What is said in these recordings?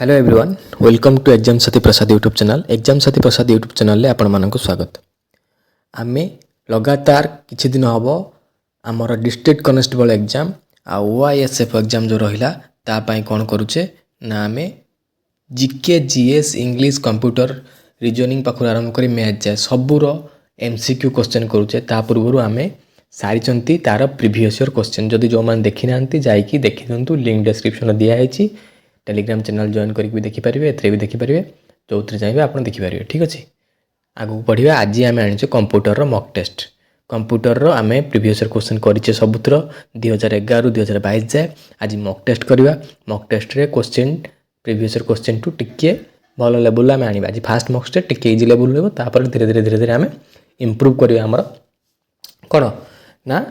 Hello everyone welcome to exam Sathi Prasad YouTube channel exam Sathi Prasad YouTube channel आपण मानक स्वागत। आमे लगातार किछि दिन हम आमर डिस्ट्रिक्ट कनेस्टेबल एग्जाम आ ओआईएसएफ एग्जाम जो रहिला ता पई कोन करूचे ना आमे GK GS English computer reasoning पाखु आरंभ करी मैथ जाए सबूर एमसीक्यू क्वेश्चन करूचे। ता पूर्व आमे सारी तार प्रीवियस ईयर क्वेश्चन जदि जो मैंने देखी ना जाइकी देखी दिंतु लिंक डिस्क्रिप्शन दिखाई टेलीग्राम चैनल जॉइन करके देखिपारे एथरे भी देखिपारे जो चाहिए आप देखिपारे। ठीक अच्छे आगू पढ़ा आज आम आने कंप्यूटर मक टेस्ट कंप्यूटर आम प्रीवियस ईयर क्वेश्चन करें सबुतर 2011 2022 जाए आज मक टेस्ट करवा। मक टेस्ट रे क्वेश्चन प्रीवियस ईयर क्वेश्चन टू टिके भल लेवल आम आने आज फास्ट मक टेस्ट टिके इजी लेवल रहा धीरे धीरे धीरे धीरे आम इम्प्रूव करवा आमर कौन ना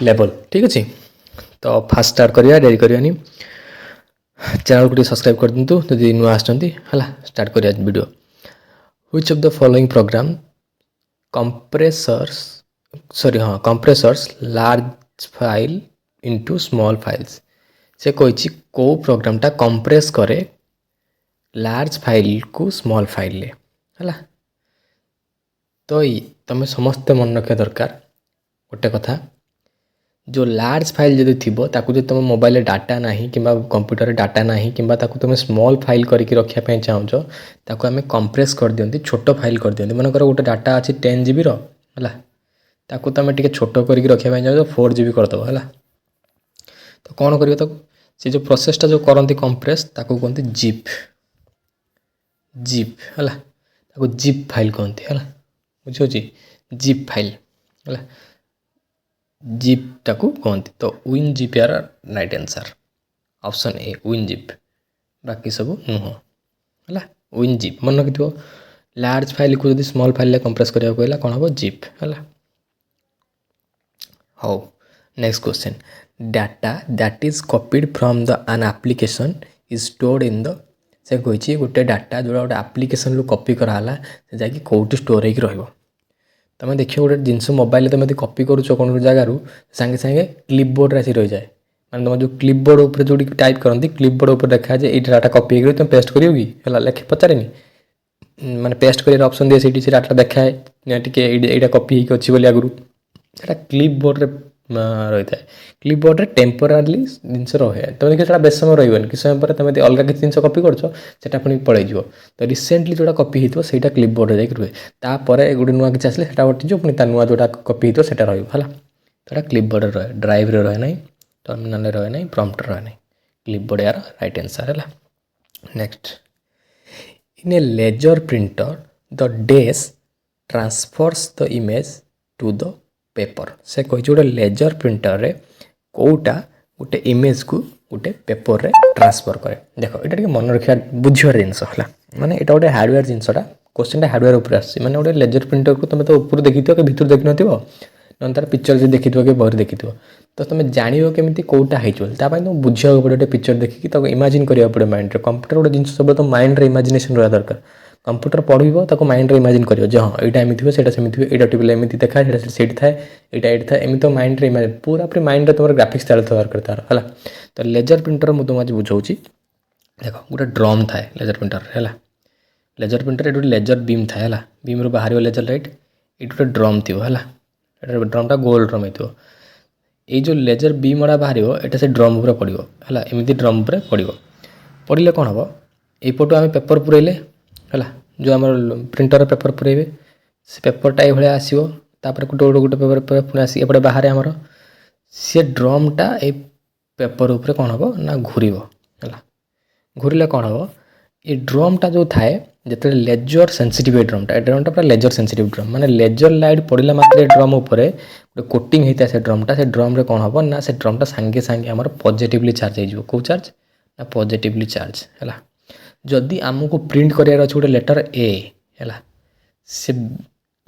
लेवल। ठीक अच्छे तो फास्ट स्टार्ट करवा डेरी करवानी चैनल को सब्सक्राइब कर दिंतु जदि नुआ आसला स्टार्ट करिया video. Which of the following programme compressors large file into small files से कही को प्रोग्रामटा कंप्रेस करे लार्ज फाइल को स्मॉल फाइल ले हला। तो तुम समस्ते मन रखा दरकार गोटे कथा जो लार्ज फाइल जदि थी ताकू जो तुम मोबाइल डाटा ना कि कंप्यूटर डाटा ना कि तुम स्मॉल फाइल करके रखापी चाहूच ताकू आम कंप्रेस कर दियंती छोट फाइल कर दियंती मनकर गोटे डाटा अच्छी 10 GB है ताकू तुम टे छोट करके रखापी चाहूँ 4 GB करदेव है। तो कौन कर से जो प्रोसेसटा जो करती कंप्रेस ताकू कहते जिप जिप है जिप फाइल कहती है बुझे जिप फाइल है जिप टाकू कहती। तो विन जिप यार right answer option a win zip बाकी सब नुह है विन जिप मन रखि लार्ज फाइल को जब स्मॉल फाइल कंप्रेस करा कहला कौन हम जिप है। हाउ next question data that is copied from the an application is stored in the से कही गोटे डाटा जो गोटे एप्लिकेशन रू कॉपी कराला से जाकि कौटी स्टोर होकर रहिबो। तुम देख गोटे जिनस मोबाइल तुम कॉपी करुच कौन जगार सांगे सांगे क्लिपबोर्ड आसी रही जाए मैंने तुम जो क्लिपबोर्ड जो टाइप करती क्लिपबोर्ड देखा जाए ये डाटा कॉपी तुम पेस्ट करियो कि लेखे पचारे माने पेस्ट कर ऑप्शन दिए से डाटा देखाए टी यहाँ कॉपी होगी आगुरी से क्लिपबोर्ड रही है क्लिपबोर्ड रे टेम्पोरारी जिनस रहे तुम देखिए बेस समय रही कि समय पर तुम अलग किसी जिन कॉपी करटा पुणी पलैज। तो रिसेंटली जोटा कॉपी होता है क्लिपबोर्ड जाकर रुहे तापर गोटे नुआ किसी आसे हटिज पुणी नुआ जोटा कॉपी होता है रहा तो क्लिपबोर्ड रहे ड्राइव रहे ना टर्मिनाल रहे ना प्रॉम्प्ट रहे ना क्लिपबोर्ड यार राइट आंसर है। Next in a laser printer the डेस transfers the image to the paper से कही गोटे लेजर प्रिंटर रे कोटा गोटे इमेज को गोटे पेपर रे ट्रांसफर करे। देख ये मन रखा बुझार जिनस है माने ये गोटे हार्डवेयर जिनसा क्वेश्चन हार्डवेयर उपर आसे गोटे लेजर प्रिंटर को तुम तो ऊपर देखी कि भितर देख न तार पिक्चर जो देखी कि बहर देखी तो तुम जान केमी कौटा होता तुम बुझा पड़े गोटे पिक्चर देखिए तो इमाजिन करा पड़े माइंड कंप्यूटर गोटे जिन सब तो माइंड रे इमाजिनेशन रहा दरकार कंप्यूटर पढ़ो ताको माइंड रे इमाजिन करियो जे हाँ यहाँ एमती से यहाँ टिपले एमती देखा से थाए यहाँ ये थाए एमती तो माइंड रे इमेजिन पूरा पूरी माइंड रे तुम ग्राफिक्स तार दरकार तार है। तो लेजर प्रिंटर मुझे आज बुझाऊँगी देख गोटे ड्रम थाए लेजर प्रिंटर है लेजर प्रिंटर ये लेजर बीम थाए है बीम रू बाहर लेजर लाइट ये गोटे ड्रम थी है ड्रमटा गोल ड्रम हो ये जो लेजर बीम गुड़ा बाहर यहाँ से ड्रम उपर पड़ो है एमती ड्रम उपर पड़ो पड़े कौन हम यपटू आम पेपर पुरेले है जो आम प्रिंटर पेपर पुरेबे से पेपरटा ये आसो तापर गोटे गोटे गोटे पेपर पुणी आस एपटे बाहर आमर सी ड्रमटा ये पेपर उपर कौन हम ना घूर है घूरले कौन हम ये ड्रमटा जो थाए जो लेजर सेंसिटिव ड्रमटा पूरा लेजर सेंसिटिव ड्रम माने लेजर लाइट पड़े मात्र ड्रम उपर गोटे कोटिंग होता है से ड्रमटा से ड्रम रे कौन हम ना से ड्रमटा सांगे सांगे आमर पॉजिटिवली चार्ज हो कौ चार्ज ना पॉजिटिवली चार्ज है। जदि आमको प्रिंट करार अच्छे गोटे लेटर ए है से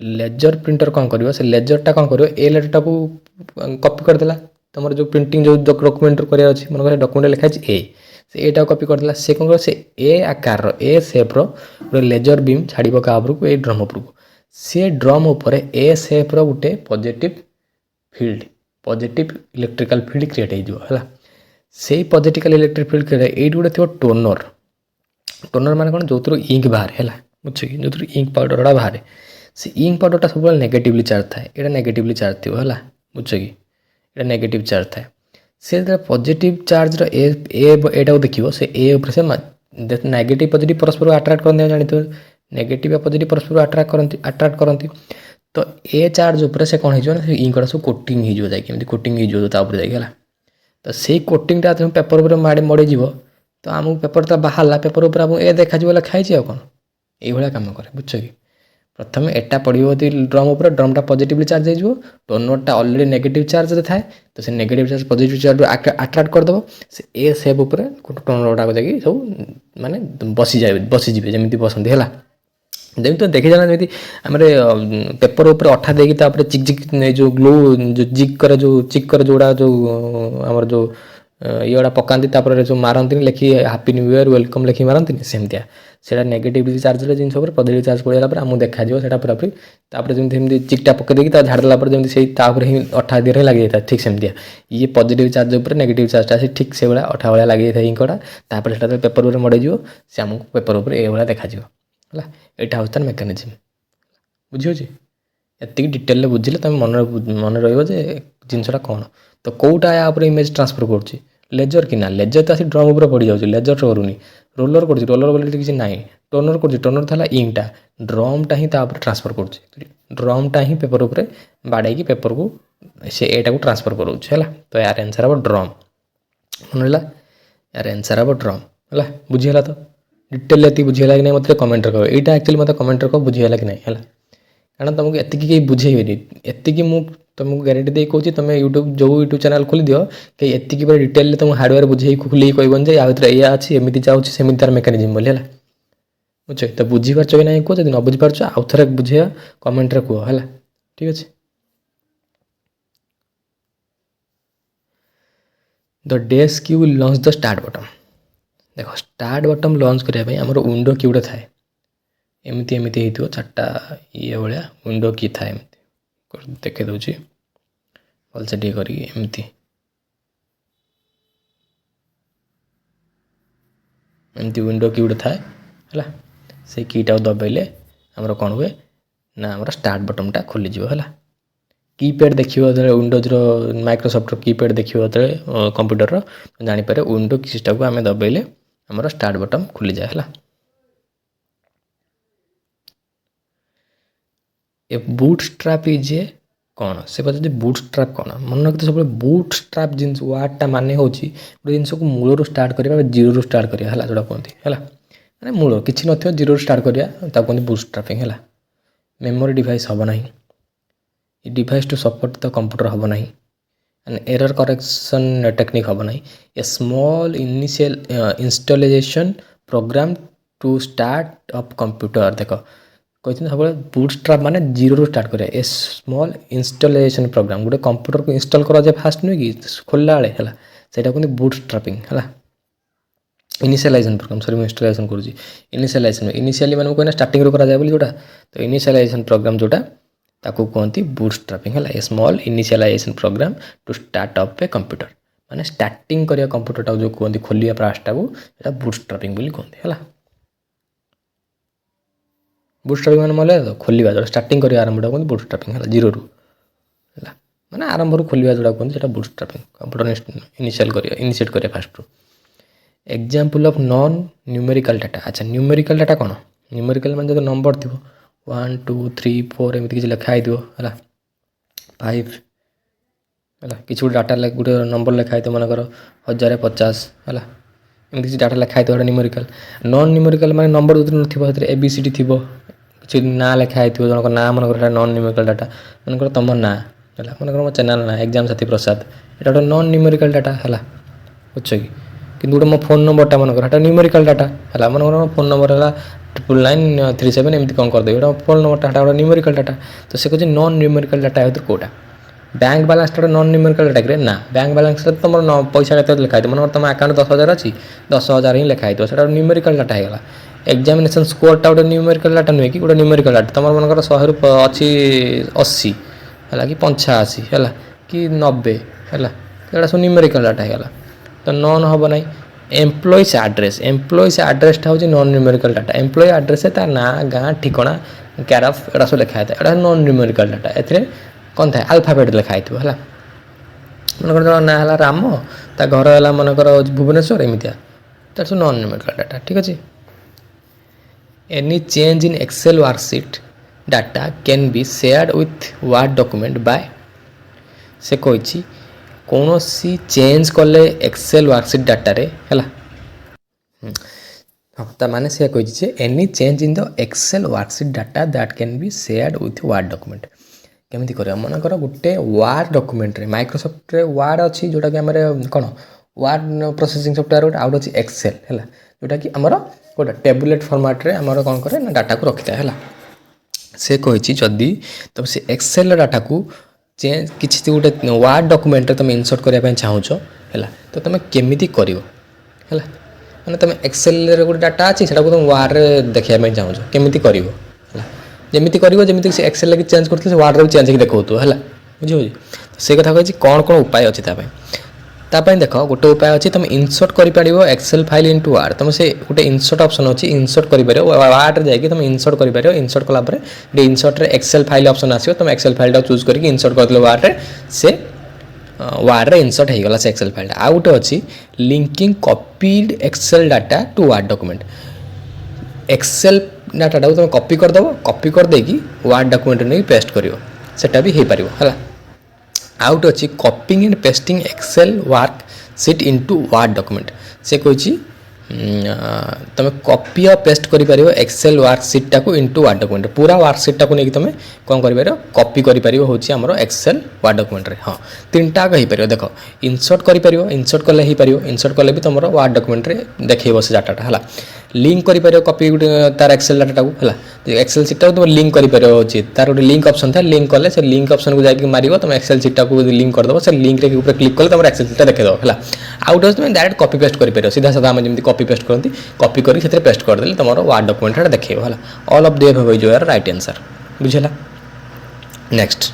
लेजर प्रिंटर कौन कर से लेजरटा कौन कर ए लेटरटा को कॉपी करदेला तुम जो प्रिंटिंग जो डॉक्यूमेंट करार अच्छे मन डॉक्यूमेंट लिखाई ए से एटा कॉपी करदेला से कौन कर से ए आकार ए सेप्र गोटे लेजर बीम छाड़ क्या उपरको ए ड्रम उपरको से ड्रम उपर ए सेप्र गोटे positive field positive electrical field create हो से पॉजिटिव इलेक्ट्रिक फील्ड क्रिएट ये गोटे थो टोनर टोनर मान कौन जो इंक बाहर है बुझ कि जो इंक पाउडर गुड़ा बाहर से इंक पाउडरटा सब नेगेटिवली चार्ज थाए यहाँ नेगेटिवली चार्ज थी है बुझ कि यहाँ नेगेटिव चार्ज थाए से पॉजिटिव चार्ज एटा देखिए से ए से नेगेटिव पॉजिटिव परस्पर अट्राक्ट करते जानते नेगेटिव पॉजिटिव परस्पर अट्राक्ट करती तो ए चार्ज उपर से कौन हो इंकटा सब कोटिंग हो जाए कोटिंग हो जाए तो से कोटिंगटा तुम पेपर उपर मड़े तो आमको पेपर तो बाहर पेपर उपर आमको ए देखा लिखाई कौन ये कम करे बुझ कि प्रथम एटा पड़ो ड्रम उपर ड्रमटा पॉजिटिवली चार्ज हो टोनरटा ऑलरेडी नेगेटिव चार्ज थाए तो से नेगेटिव चार्ज पॉजिटिव चार्ज अट्राक्ट करदेव से ए सेप उपर टोनर गुड़ाक जाकि सब माने बसीजे जमी बसती है जमी तो देखी जाना जमी आम पेपर उपर अठा देपर चिक चिक जो ग्लू जो जिक करे जोड़ा जो आमर जो ये गुड़ा पकाती जो मारती लिखी हैप्पी न्यू ईयर वेलकम लिखी मारती सेमतिया से नेगेटिव चार्ज जिन पॉजिटिव चार्ज पड़ेगा आमको देखा से पूरापूरी जमी चिकटा पकई झाड़देला जमी से ही अठा दिए हिं लगी जाता ठीक सेमतिया ये पॉजिटिव चार्ज उपर नेगेटिव चार्जटा से ठीक से भाया अठा भाया लगी जाए इंकटा से पेपर उपर मड़े से आमको पेपर उपर ये भाया देखा है यहाँ हूँ तार मेकानिजम बुझे ये डिटेल बुझे तुम मन रे जिनसा कौन तो कौटा या इमेज ट्रांसफर कर लेजर कि ना लेजर तो आसी ड्रम उपर पड़ जाऊँ लेजर करूनी रोलर कर रोलर बोले किसी ना टोनर कर टोनर था इंकटा ड्रमटा ही ट्रांसफर कर ड्रमटा ही पेपर उपर बाड़े पेपर को से एटा को ट्रांसफर करोला तो यार आंसर हम ड्रम मन रहा यार आंसर हम ड्रम है बुझीगला तो डिटेल ये बुझीगला कि नहीं मतलब कमेंट कह यहाँ एक्चुअली मतलब कमेंट कह बुझीगला कि नहीं है कारण तुमको एतिकी कहीं बुझेबे एतिकी मु तुमको गारंटी दे कहूँ तुम यूट्यूब जो यूट्यूब चैनल खोली दियो कि एतिकी पूरा डिटेल तुम हार्डवेयर बुझे खोल कहबन या भितर या अच्छी एमती जाऊँगी सेमती तार मेकानिजम बोली है बुझे तो बुझीपार कि ना कह न बुझीपार आउ थे बुझे कमेंट कह है ठीक अच्छे the desk Q will launch the start button देख स्टार्ट बटन लॉन्च करने आमर विंडो की गुड़ा थाए एमती एमती हो चार्टा ये भाया विंडो की थाए एमती देखे दूसरी भलसे टे करमती एमती विंडो की गुड़ा थाए है से कीटा दबाइले आमर कौन हुए ना आमर स्टार्ट बटनटा खोलीज है कीपैड देखिए विंडोज माइक्रोसॉफ्ट कीपैड देखिए कंप्यूटर जानीपर विंडो कीटा को आम दबाइले आमर स्टार्ट बटन खोली जाए है ए बूटस्ट्रैप इज ए कौन से पचार बूटस्ट्रैप कौन मन रखते सब बूटस्ट्रैप जिन वार्डटा मान हूँ गोटे जिन को मूलर स्टार्ट करा जीरो स्टार्ट करा है जोड़ा कहते हैं मैंने मूल किसी न जीरो स्टार्ट करा कहते बूटस्ट्रैपिंग है मेमोरी डिवाइस हम ना device to support the computer हम ना एंड एरर करेक्शन टेक्निक हम ना a small initial installation program to start up computer देख कहते सब बूटस्ट्रैप माने जीरो स्टार्ट करें ए स्मॉल इंस्टॉलेशन प्रोग्राम गोटे कंप्यूटर को इंस्टॉल करा जाए फास्ट नुहे कि खोलला बेले है से कहते बूटस्ट्रैपिंग है इनिशियलाइजेशन प्रोग्राम सॉरी मैं इंस्टॉलेशन करुँगी इनिशियलाइजेशन इनिशियली मैंने कहना स्टार्टिंग करा जाए जोटा तो इनिशियलाइजेशन प्रोग्राम जोटा ताकू कहती बूटस्ट्रैपिंग है a small initialization program to start up a computer माने स्टार्टिंग करिया कंप्यूटर जो कहते खोलिया प्रासटा को बूटस्ट्रैपिंग बोली कहते हैं बूटस्ट्रैपिंग मैंने मतलब तो खोलिया जो स्टार्टिंग कर आरंभ कहते बूटस्ट्रैपिंग है जीरो है मैंने आरंभ खोलिया जोड़ा कहते बूटस्ट्रैपिंग कंप्यूटर इनिशिएट करिया फास्ट रू example of non numerical data अच्छा न्यूमेरिकल डाटा कौन न्यूमेरिकल मान जो नंबर थी 1 2 3 4 एमती किसी लिखाई है 5 है किसी गोटे डाटा गोटे नंबर लिखाई मनकर 1050 है एमती किसी डाटा लिखाई गोटे न्यूमेरिकल नॉन न्यूमेरिकल माने नंबर जो थी ABCD थी किसी ना लिखाई जनक ना मनकर नॉन न्यूमेरिकल डाटा मनकर तुम ना है मनकर मो चैनल ना एग्जाम साथी प्रसाद ये गोटे नॉन न्यूमेरिकल डाटा है बुझ कि किंतु गोटे मो फोन नंबरटा मनकर न्यूमेरिकल डाटा है मनकर मो फोन नंबर है 99937 एमती कौन करदे फोन नंबरटा गोटे न्यूमेरिकल डाटा तो से कहे नॉन न्यूमेरिकल डाटा भर कौटा bank balance non numerical data कि ना बैंक बालांस तुम पैसा के लिखाई मन तुम अकाउंट 10,000 अच्छी 10,000 ही लिखाई से न्यूमेरिकल डाटा है एग्जामिनेशन स्कोरटा गोटे न्यूमेरिकल डाटा नुहे कि गोटे न्यूमेरिकल डाटा तुम मनकर 100 अच्छी 80 है कि 85 है कि 90 है सब न्यूमेरिकल डाटा है तो नॉन हम ना एम्प्लॉइज आड्रेसटा हूँ non numerical data employee address तार ना गाँ ठिकଣା क्यारफ एटा सब लिखाई था एटा नॉन न्यूमेरिकल डाटा ए कौन था अल्फाबेट लिखाई थो है मनकर ना है राम ता घर है मनकर भुवनेश्वर एमतिया दैट्स नॉन न्यूमेरिकल डाटा ठीक अच्छे any change in Excel worksheet data can be shared with Word document by से कही कौन सी चेंज कले एक्सेल वर्कशीट डाटा रे है हाँ माने से कही any change in the Excel worksheet data that can be shared with Word document केमी कर मनकर गोटे वार्ड डॉक्यूमेंट रे माइक्रोसॉफ्ट रे वार्ड अच्छी जोटा कि आमर कौन वार्ड प्रोसेसिंग सॉफ्टवेयर गोटे आउट अच्छी एक्सेल है जोटा कि आमर गोटे टेबुलेट फॉर्मेट रे आमर कौन करे ना डाटा को रखी है से कही जदि तुम से एक्सेल डाटा को चेंज किसी गोटे वार्ड डॉक्यूमेंट रे तुम इनसर्ट करने चाहूच है तो तुम केमी कर मैंने तुम एक्सेल गोटे डाटा अच्छी से तुम वार्ड रे देखा चाहूच केमी कर जमी कर जमी से एक्सेल लगे चेंज करते वार्ड भी चेंज देखो है बुझे से कथा कही कौन कौन उपाय अच्छे तापाई देख गोटे उपाय अच्छे तुम इनसर्ट कर एक्सेल फाइल इनटू वार्ड तुम से गोटे इनसर्ट ऑप्शन अच्छी इनसर्ट कर वार्ड रे जाकि तुम इनसर्ट कर इनसर्ट कलापर इनसर्ट रे एक्सेल फाइल ऑप्शन आसो तुम एक्सेल फाइल चूज करके इनसर्ट कर वार्ड रे से वार्ड रे इनसर्ट हो गला से एक्सेल फाइल आ गोटे अच्छी linking copied Excel data to Word document Excel data तुम कॉपी करदेव कॉपी करदेकि वार्ड डॉक्यूमेंट नहीं पेस्ट करा भी हो पार है आउट अच्छी copying and pasting Excel worksheet into Word document से कही तुम कॉपी और पेस्ट कर एक्सेल वर्कसीटा को इनटू वार्ड डॉक्यूमेंट पूरा वर्कसीटा को लेकिन तुम कौन कर कॉपी कर आमर एक्सेल वार्ड डॉक्यूमेंट रे हाँ तीन टाक हो पार देख इनसर्ट कर इनसर्ट कले हो पार इनसर्ट कले भी तुम वार्ड डॉक्यूमेंट रे देखो से डाटा है लिंक कर कॉपी तार एक्सेल डाटा को है एक्सेल सीटा तुम लिंक कर तार गोटे लिंक ऑप्शन था लिंक कले से लिंक ऑप्शन को जाकर मार तुम एक्सेल सीटा को लिंक करदेव से लिंक रे ऊपर क्लिक कले तुम एक्सेल सीटा देखो है आउट तुम डायरेक्ट कॉपी पेस्ट कर सीधा साधा आम जमी कॉपी पेस्ट करती कॉपी करके पेस्ट करदे तुम वार्ड डॉक्यूमेंट देखो है all of the above is your right answer बुझेगा next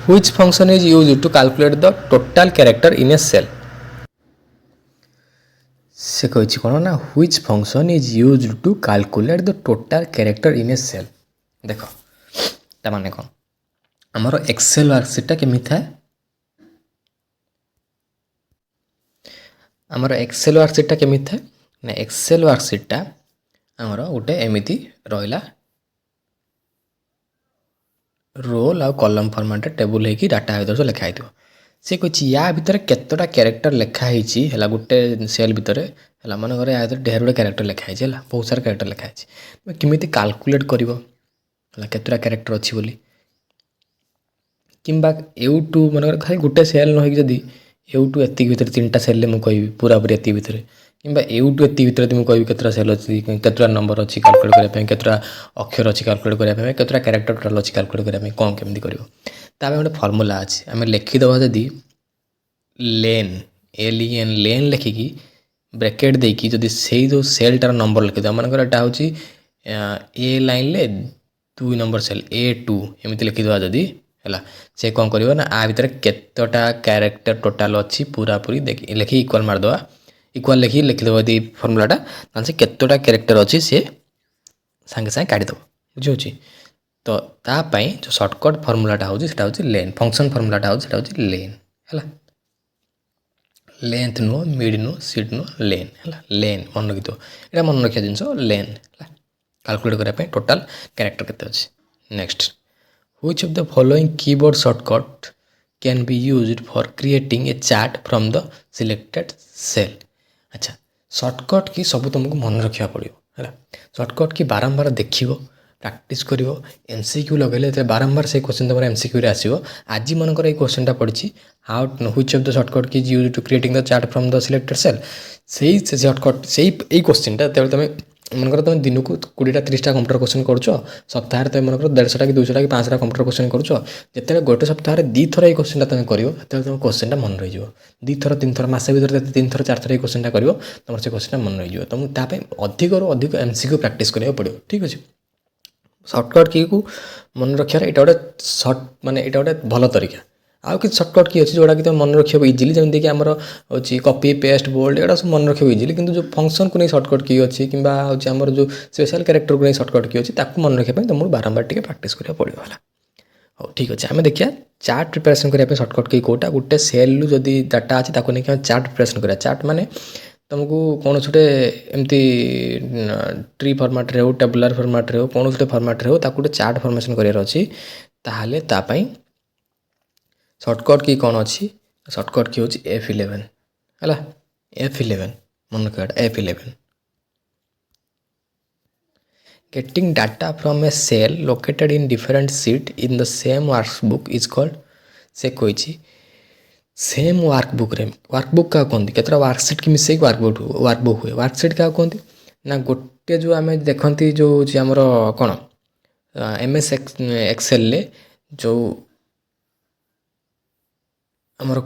which function is used to calculate the total character in a cell से कही कौन ना which function is used to calculate the total character in a cell देख ता माने कौन आमर एक्सेल वर्कसीटा केमी था आमर एक्सेल वर्कसीटा केमी था ना एक्सेल वर्कसीटा आमर गोटे एमती रहा रोल आ कॉलम फॉर्मेट टेबुल होगी डाटा भर सब लिखाई से कही या भितर केतटा कैरेक्टर लिखाई है गोटे सेल भितर है मनकर या ढेर गुड़ा कैरेक्टर लिखाई है बहुत सारा कैरेक्टर लिखाई केमी कैलकुलेट कर केतटा कैरेक्टर अच्छी बोली किंबा एवटू मनकर खाली गोटे सेल न जदि एवटू एति भितर तीन टा सेल मुझे कहि पूरा पूरी एति भितर कि एवटू एति भितर तुम कहि केतटा सेल अच्छी केतटा नंबर अच्छी कैलकुलेट करने केतटा अक्षर अच्छी कैलकुलेट करने केतटा कैरेक्टर टोटाल अच्छी कैलकुलेट करने कौन केमती कर गोटे फर्मूला अच्छे आम लिखिदेव जदि लेन एन लेन लिखिकी ब्रैकेट देकी जदि से जो सेलटार नंबर लिखिदेव मनकर एटा हूँ ए लाइन ले 2 नंबर सेल A2 एमती लिखिदेवा जदि है से कौन कर ना आ भितर केतटा कैरेक्टर टोटाल अच्छी पूरा पूरी लिखी इक्वाल मारदेवा इक्वाल लिखिदेव यदि फर्मूलाटा से केतटा कैरेक्टर अच्छी सी सांगे सांगे काढ़ीदेव बुझे तो तापाई जो सर्टकट फर्मूलाटा हूँ लेन फंक्शन फर्मूलाटा हूँ लेन है लेंथ नुह मिड नुह सीट नुह लेन है लेन मन रखी यहाँ मन रखा जिन लेन है कैलकुलेट करने टोटाल कैरेक्टर केते अच्छे next which of the following keyboard shortcut can be used for creating a chart from the selected cell अच्छा शॉर्टकट की सब तुमको मन रखा पड़ो है शॉर्टकट की बारंबार देखो प्रैक्टिस कर एमसीक्यू लगे बारंबार से क्वेश्चन तुम एमसीक्यू रे आसो आज मनकर क्वेश्चन पड़ी how which of the shortcut key use to creating the chart from the selected cell से शॉर्टकट से क्वेश्चन तुम मनकर तुम दिन को 20टा 30टा कंप्यूटर क्वेश्चन करुच सप्ताह तुम मनकर 150टा कि 200टा कि 500टा कंप्यूटर क्वेश्चन करुच जिते गोटे सप्ताह 2 थर ये क्वेश्चन तुम कर तुम क्वेश्चन मन रही 2 थर 3 थर मस भर 3 थर 4 थर ये क्वेश्चन कर तुम से क्वेश्चन मन रही तुम अधिक अधिक एमसीक्यू प्रैक्टिस करा पड़ो ठीक अच्छे शॉर्टकट की को मन रखा यहाँ गोटे सर्ट माने यहाँ गोटे भल तरीका आउ कि सर्टकट की अच्छी जोड़ा कि तुम मन रख इजिली जमीन कि आमर हूँ कॉपी पेस्ट बोल्ड एटा सब मन रख इजिली किंतु जो फंक्शन को नहीं सर्टकट की अच्छी कि आमर जो स्पेशल कैरेक्टर को नहीं सर्टकट की अच्छी ताकू मन रखा तुमको बारंबार टे प्राक्ट करा पड़ो है। हाँ ठीक अच्छे आम देखिए चार्ट प्रिपेरेसन करने सर्टकट की कौटा गोटे सेल जदि डाटा अच्छी ताको नहीं चार्ट प्रिपेरेसन करा चार्ट माने तुमको कौन गोटे एमती ट्री फर्माट रे हो टेबुलर फर्माट रे हो कौन गोटे फर्माट रे हो ताको गोटे चार्ट फर्मेसन करार अच्छी ताहले तापाई सर्टकट की कौन अच्छी सर्टकट की हूँ F11 है F11 मन रखा F11 getting data from a cell located in different sheet in the same workbook is called से कोई सेम वर्कबुक रे वर्कबुक क्या कहते केतरा वर्कसीट की मिसेक वर्कबुक हुए वर्कसीट क्या कहते ना गोटे जो आम देखती जो आमर कौन MS एक्सेल जो आमर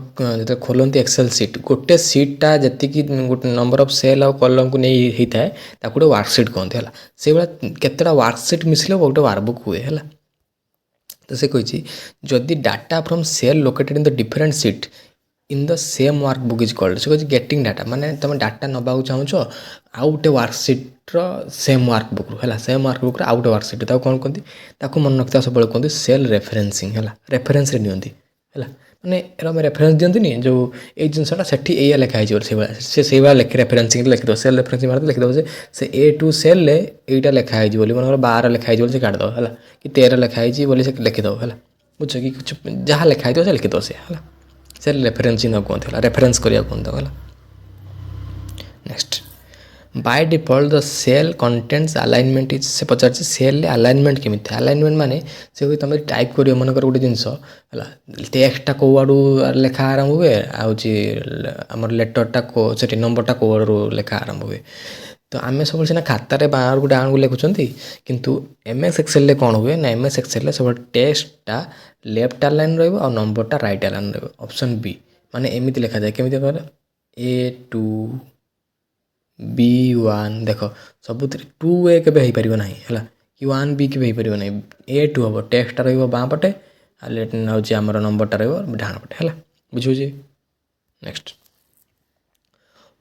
जो खोलती एक्सेल सीट गोटे सीटा जी गोटे नंबर ऑफ सेल आ कलम को नहीं होता है गोटे वर्कसीट कहते हैं से भाया केतटा वर्कसीट मिसले गोटे वर्कबुक हुए है। तो से कही जदि data from cell located in the different sheet in the same workbook is called से कही गेटिंग डाटा माने तुम डाटा नबाक चाहूच आउ गोटे वर्कसीट्र सेम वर्कबुक है सेम वर्कबुक आउ गोटे वर्कसीट कौन कहती मन रखता सब कहते सेल रेफरेन्सिंग है रेफरेन्स नियंती है मैंने आम रेफरेन्स दिखती जो ये जिनसा से या लिखाई से भाया रेफरेन्सिंग लिखिद सेल रेफरेन्सिंग मार लिखिद से A2 सेल यहीटा लिखाई मन 12 लिखाई से काटिदेव है कि 13 लिखाई से लिखिदेव है बुझ कि कुछ जहाँ लिखाई से लिखिदेव से है सेल रेफरेन्सिंग कहते रेफरेन्स करा कहते है। Next by default the cell contents alignment is से पचार सेल अलाइनमेंट केमी अलाइनमेंट माने से तुम टाइप कर मनकर गोटे जिनस टेक्सटा कौ आड़ू लेखा आरंभ हुए आमर लेटरटा से नंबरटा कौ आड़ू लेखा आरंभ हुए तो आम सब सीना खातार बाहर को डाण को लिखुं किंतु MS एक्सेल कौन हुए ना MS एक्सेल सब टेक्सटा लेफ्ट अलाइन रहा नंबरटा राइट अलाइन रहा ऑप्शन बी माने एमती लिखा जाए केमी A2 B1 देख सब 2A के हो ना है कि 1B के हो ना A2 हम टेक्सटा बाँ पटे हूँ आम नंबरटा डाण पटे है बुझे। Next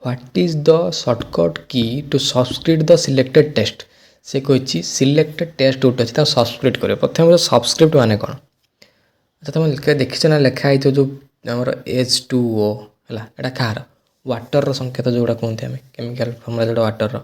what is the shortcut key to subscript the selected text से कही सिलेक्टेड टेक्स्ट गोटे अच्छे सब्सक्रिप्ट कर प्रथम सब्सक्रिप्ट माने कौन अच्छा तुम देखीच ना लिखाई जो आम H2O है यहाँ कहार वाटर संकेत जोड़ा कहते हैं केमिकल फर्मुला जोड़ा वाटर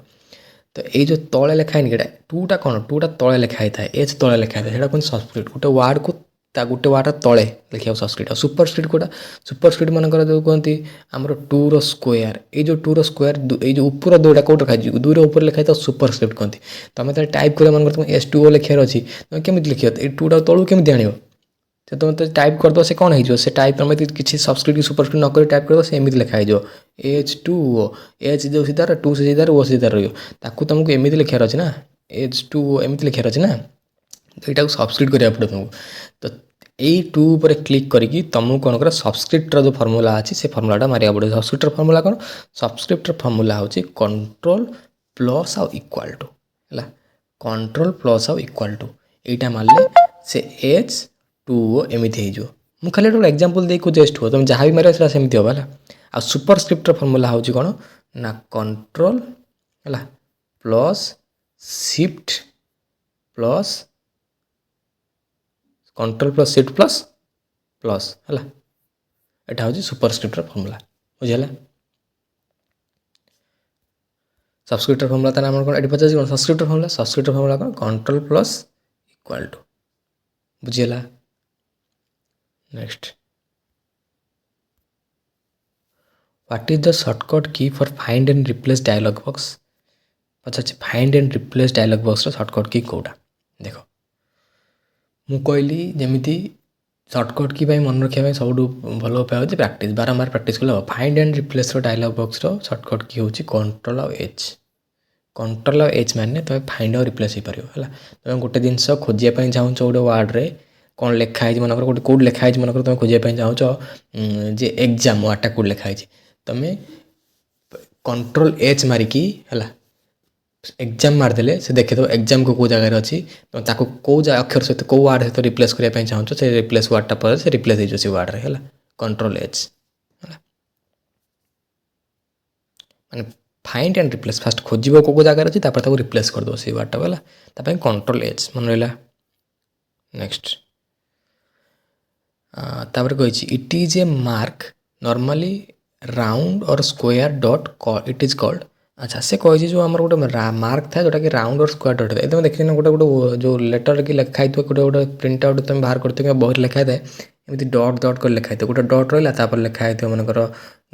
तो ये जो तले लिखाई कि टूटा कौन टूटा तले लिखाई था H तले लिखाई था यहाँ कहते सब्सक्रिप्ट गोटे वार्ड को गोटे वार्ड तले लिखा सब्सक्रिप्ट और सुपरस्क्रिप्ट कोटा सुपरस्क्रिप्ट मानकर जो कहते आमर 2 स्क्वायर ये जो 2 स्क्वायर ये जो ऊपर दुईटा कौट लिखाई 2 ऊपर लिखाई तो सुपरस्क्रिप्ट कहते तुम टाइप कर मन तुम H2O लिखार अच्छी तुम केमी लिख 2टा तलू केमी आण तो तुम तो टाइप करद से कौन हो टाइप तुम किसी सब्सक्रिप्ट की सुपरस्क्रिप्ट नक टाइप कर से एमती लिखाई H2O H जो सीधार 2 से सीधार O सीधार रही तुमको एमती लिखार अच्छे ना H2O एमती लिखार अच्छे ना तो यहाँ सब्सक्रिप्ट करा पड़े तुमको तो यही 2 पर क्लिक करके तुमको कौन कर सब्सक्रिप्टर जो फर्मुला अच्छी से फर्मुलाटा मारिया पड़े सब्सक्रिप्टर फर्मुला कौन सब्सक्रिप्टर फर्मुला हूँ कंट्रोल प्लस आउ इक्वाल टू है कंट्रोल प्लस आउ इक्वाल टू यहाँ मारे से H2O एमती हो मुझे खाली गोटे एग्जांपल दे खोज H2O तुम जहाँ भी मारे सेमती हम है आ सुपरस्क्रिप्टर फर्मुला हूँ कौन ना कंट्रोल है plus shift plus control plus shift plus plus है यहाँ हूँ सुपरस्क्रिप्टर फर्मुला बुझेगा सब्सक्रिप्टर फर्मुला तार नाम कौन ये पचार कौन सब्सक्रिप्टर फर्मुला कौन कंट्रोल प्लस इक्वाल टू बुझेगा। Next what is the shortcut key for find and replace dialog box पचार find and replace dialog box shortcut key कौटा देख मु कहली जमी सर्टकट की मन रखा सब भल उपाय होती प्राक्ट बारंबार प्राक्ट कले find and replace dialog box shortcut key हूँ कंट्रोल आउ H माने तुम फाइंड आउ रिप्लेस हो पार है तुम गोटे जिनस खोजापी चाहूँ गोटे वार्ड्रे कौन लिखाई मनकर गोटे कौट लिखाई मनकर तुम खोजापी चाहूँ जे एग्जाम वार्डटा कौट लिखाई तुम कंट्रोल H मारिकी है एग्जाम मारदेले से देखिदेव एग्जाम को जगार अच्छी ताको कौ अक्षर सहित कौ वार्ड सहित रिप्लेस करने चाहूँ से रिप्लेस वार्डटा पर से रिप्लेस हो से वार्ड है कंट्रोल एच माने फाइंड एंड रिप्लेस फास्ट खोज कौ जगार अच्छी रिप्लेस करदे से वार्डटा है कंट्रोल एच मन रहा नेक्स्ट तापर कही it is a mark normally round or square dot it is called अच्छा से कही जो आम गोटे मार्क था जोटा कि राउंड और स्क्वायर डट था तुम देखिए गोटे गोटे जो लेटर की लिखाई गोटे गोटे प्रिंट आउट तुम बाहर करते बही लिखाई थाए एमती डट डट कर लिखाई गोटे डट रहा लिखाई मनकर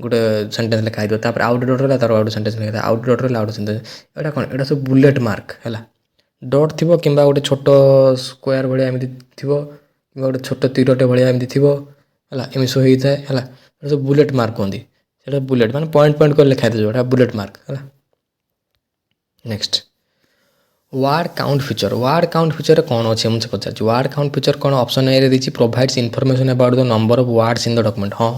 गोटे सेन्टेन्स लिखाई तापर आउट डट रहा तार आउट सेन्टेन्स लिखाई आउट डट रहा आउट सेन्टेन्स यहाँ कौन यहाँ सब बुलेट मार्क है डट थी कि गोटे छोट स्क्वायर भाया एमती थी कि गोटे छोट तीरटे भाया एमती थी है एम सब होता है सब बुलेट मार्क कहते से बुलेट माने पॉइंट पॉइंट कर लिखाई जो बुलेट मार्क है नेक्स्ट वार्ड काउंट फीचर कौन अच्छे मुझे पचार वार्ड काउंट फीचर कौन ऑप्शन ए देखिए provides information about the number of words in the document हाँ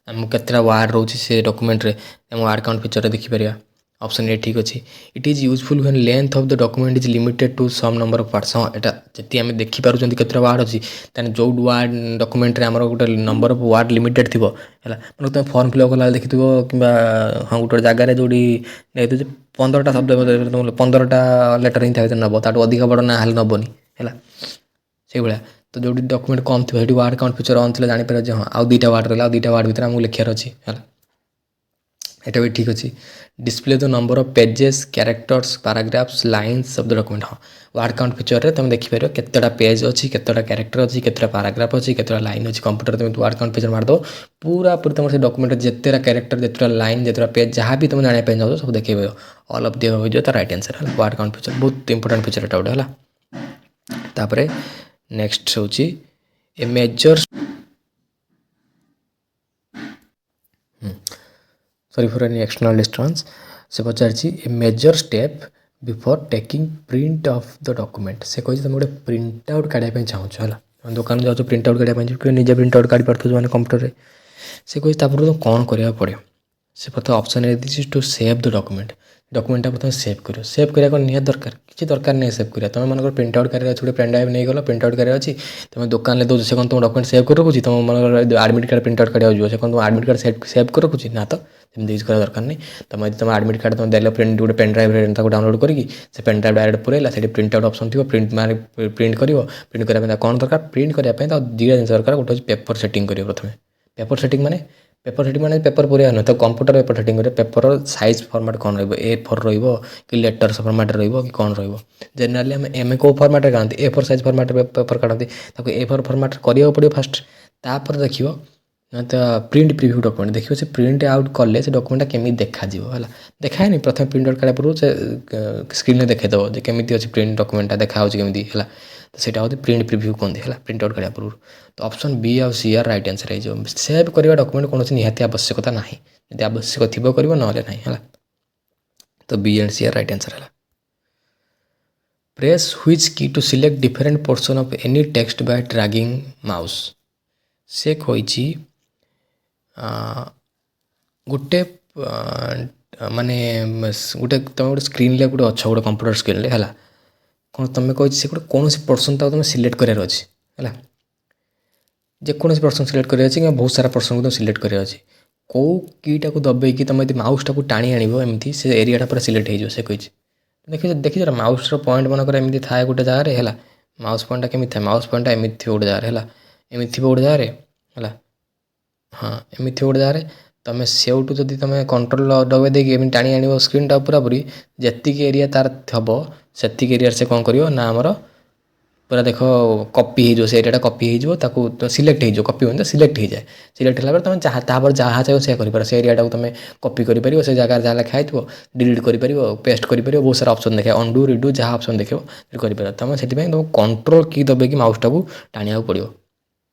आम केतटा वार्ड रोचे से डॉक्यूमेंट रे वार्ड काउंट फीचर देखिपर ऑप्शन ए ठीक अच्छे it is useful when length of the document is limited to some number of words हाँ यहाँ जी आम देखिपुर केतटा वार्ड अच्छी जो वार्ड डॉक्यूमेंट रे आमर गोटे नंबर ऑफ वार्ड लिमिटेड थी है मैं तुम फॉर्म फिलअप कला देखि कि हाँ गोटे जगार जो 15टा शब्द 15टा लेटर ही था नब ताठू अधिक बड़ ना हेल्ले नबनी है से भाया तो जो डॉक्यूमेंट कम थी वार्ड काउंट फीचर ऑन थी जापर हाँ आउ 2टा वार्ड रहा 2टा वार्ड भर आमको लिखार अच्छी है यहाँ भी ठीक अच्छे display the number of pages characters paragraphs lines of the document हाँ वार्ड काउंट फीचर रे तुम देखिपर केतटा पेज अच्छी केतटा कैरेक्टर अच्छी केतटा पैराग्राफ अच्छी केतटा लाइन अच्छी कंप्यूटर तुम वार्ड काउंट फीचर मारदो पूरा पूरी तुम से डॉक्यूमेंट जितेटा कैरेक्टर जितेटा लाइन जितेटा पेज जहाँ भी तुम जाना चाहो सब देखिए ऑल ऑफ दियो हो तार राइट आंसर है वार्ड काउंट फीचर बहुत इंपोर्टेंट फीचर गोटे है तापर नेक्स्ट हूँ a major sorry for any external disturbance से पचार a major step before taking print of the document से कही तुम गोटे प्रिंट आउट काढ़ापी चाहूँ है दुकान जाओ प्रिंट आउट काढ़ापी निजे प्रिंट आउट काढ़ी पार्थ मैंने कंप्यूटर से कही तुम कौन करा पड़ो से प्रथम ऑप्शन ए दिस टू सेव द डॉक्यूमेंटा प्रथम सेव कर सेव करने निहाती दरकार किसी दरकार नहीं सेव करा तुम मन प्रिंट आउट करार अच्छे पेन ड्राइव नहीं गल प्रिंट आउट करार अच्छी तुम दुकान में दौर से कौन तुम डॉक्यूमेंट सेव कर रखुची तुम मन आडमिट कार्ड प्रिंट आउट कराया से कौन तुम आडमिट कार्ड सेव कर रखुची ना तो जमी यूज करा दरकार नहीं तुम तुम आडमिट कार्ड तुम देल प्रिंट गोटे पेन ड्राइव डाउनलोड करके से पेन ड्राइव डायरेक्ट पुरेला से प्रिंट आउट ऑप्शन थी प्रिंट मारे प्रिंट कर प्रिंट करने कौन दरकार प्रिंट करने दुईटा जिन दरकार गोटे पेपर सेटिंग कर प्रथम पेपर सेटिंग माने पेपर पूरा ना तो कंप्यूटर पेपर सेटिंग करे पेपर साइज फॉर्मेट कौन A4 कि लेटर फॉर्मेट कि कौन जनरली आम एम को फॉर्मेट काढ़ती A4 साइज फॉर्मेट पेपर काढ़ती A4 फॉर्मेट करा पड़ो फास्ट तापर देखियो ना तो प्रिंट प्रिव्यू डॉक्यूमेंट देखिए से प्रिंट आउट कले से डॉक्यूमेंट केमी देखा है देखाएनि प्रथम प्रिंट आउट काढ़ा पूर्व से स्क्रीन में देखदेव जो केमी अच्छी प्रिंट डॉक्यूमेंट देखा केमी है तो ସେଇଟା ହେଉଛି ପ୍ରିंट प्रिव्यू कहते हैं प्रिंट आउट କରିବା ପୂର୍ବରୁ तो ऑप्शन बी ଆଉ सी आर राइट आंसर हो सेव କରିବା डॉक्यूमेंट कौन निहाती आवश्यकता ना यदि आवश्यक थी कर ना है तो B and C are right answer है press which key to select different portion of any text by dragging mouse से कही गोटे माने गोटे तुम गोटे स्क्रीन ले गोटे अच्छ गोटे कंप्यूटर स्क्रीन है कौन तुम कही से गोटे कौन पर्सन तुम सिलेक्ट करार अच्छे है जेकोसी पर्सन सिलेक्ट करार अच्छे बहुत सारा पर्सन को तुम सिलेक्ट करार अच्छे कौ कीटा को दबाई तुम यदि माउसटा को टाणी आण एमती से एरियाटा पूरा सिलेक्ट हो से कही देखिए माउसर पॉइंट मनकर एमती थाए गोटे जगार है माउस पॉइंटा केमी था माउस पॉइंटा एमती गोटे जगार है एमती गोटे जगार है हाँ एमती गोटे जगार तुम सेउटू जदि तुम कंट्रोल दबाई देकी टाणी आण स्क्रीनटा पूरा पूरी जी एरिया तार हम से एरिया से कौन कर ना आमर पूरा देख कॉपी हो से एरिया कॉपी हो सिलेक्ट हो कॉपी हो सिलेक्ट हो जाए सिलेक्ट है तुम जहाँ जहाँ चाहिए से कर से एरिया तुम कॉपी कर से जगह जहाँ लिखाई थो डिलीट कर पेस्ट कर बहुत सारा ऑप्शन देखा अंडू रिडू जहाँ ऑप्शन देख कर तुम से तुम कंट्रोल की दबाई माउसटा को टाणिया पड़ो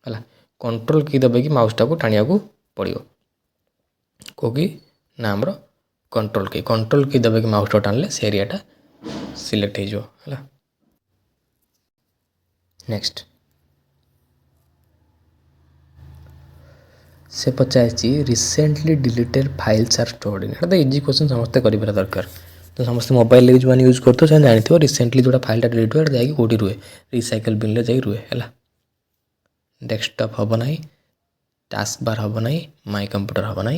है कंट्रोल की दबाई माउसटा को टाणिया पड़ो कौकि ना आमर कंट्रोल की दबाई माउसटा टाणिले से एरियाटा सिलेक्ट हो नेक्स्ट से पचार recently deleted files are stored in तो इजी क्वेश्चन समस्ते कर दरकार तो समस्त मोबाइल जो मैंने यूज करते हैं जानते रिसेंटली जो फाइलटा डिलीट हुए जाकि कौटी रुहे रिसाइकल बिन जा रुहे है। डेस्कटॉप हम ना, टास्क बार हम ना, माय कंप्यूटर हम ना,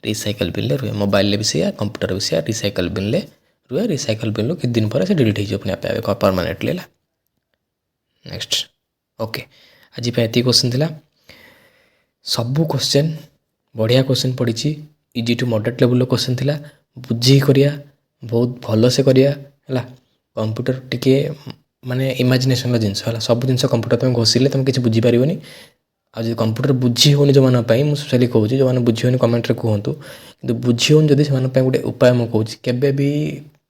रिसाइकल बिन रुहे मोबाइल भी से कंप्यूटर भी से रिसाइकल बिन रुहे रिसाइकल बिन कित दिन पर से डिलीट हो अपने परमानेंटली है। नेक्स्ट ओके आज ये क्वेश्चन थिला सबू क्वेश्चन बढ़िया क्वेश्चन पड़ी easy to moderate level question थिला बुझी करिया बहुत भल से करिया है। कंप्यूटर टिके माने इमेजिनेशन जिनस है सब जिन कंप्यूटर तुम घोषिले तुम किसी बुझीपार आज कंप्यूटर बुझी होनी जो मैं मुझे स्पेशली कहूँ जो मैंने बुझी होनी कमेंट कहतु कि बुझी होनी जब से गोटे उपाय मुझे कहूँ केवे भी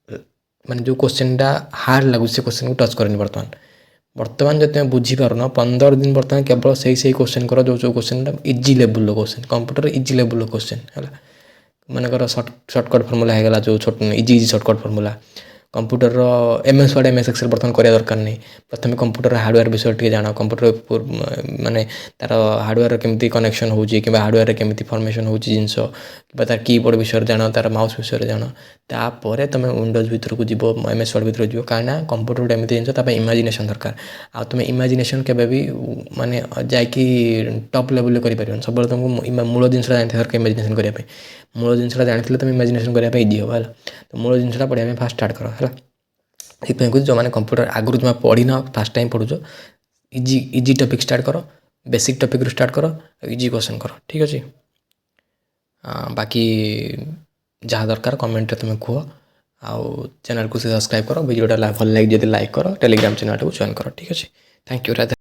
माने जो क्वेश्चनटा हार्ड लगुच से क्वेश्चन को टच करनी बर्तमान जब तुम बुझीपारन 15 दिन बर्तमान केवल से क्वेश्चन कर जो question easy level question computer easy level question है। मानकर सर्टकट फर्मुला है जो easy shortcut formula computer MS Word MS Excel बर्तमान करिया दरकार नहीं प्रथम कंप्यूटर हार्डवेयर विषय टे जान कंप्यूटर माने तार हार्डवेयर केमती कनेक्शन होची कि हार्डवेयर केमती फॉर्मेशन होची जिनस कि तार कीबोर्ड विषय जान तार माउस विषय जान तापर तुम विंडोज भीतर को जीव MS वर्ड भीतर जीव कहीं कंप्यूटर एमती जिन इमेजिनेशन दरकार आ तुम इमेजिनेशन केबे भी माने जाकि टॉप लेवल कर सब तुमको मूल जिनसा जानते दरकार इमेजिनेशन करने मूल जिनसा जानी तुम इमेजिनेशन करने इजी हम है। तो मूल जिनसा पढ़ाई फास्ट स्टार्ट कर है ये जो मैंने कंप्यूटर आगु तुम पढ़ी ना फास्ट टाइम पढ़ुच इजी इजी टॉपिक स्टार्ट कर बेसिक टॉपिक रू स्टार्ट कर इजी क्वेश्चन कर ठीक अच्छे। बाकी जहाँ दरकार कमेंट तुम कह आउ चैनल को सब्सक्राइब कर वीडियोटा भल लगे जब लाइक कर टेलीग्राम चैनल को जॉइन कर ठीक अच्छे। Thank you Radhe.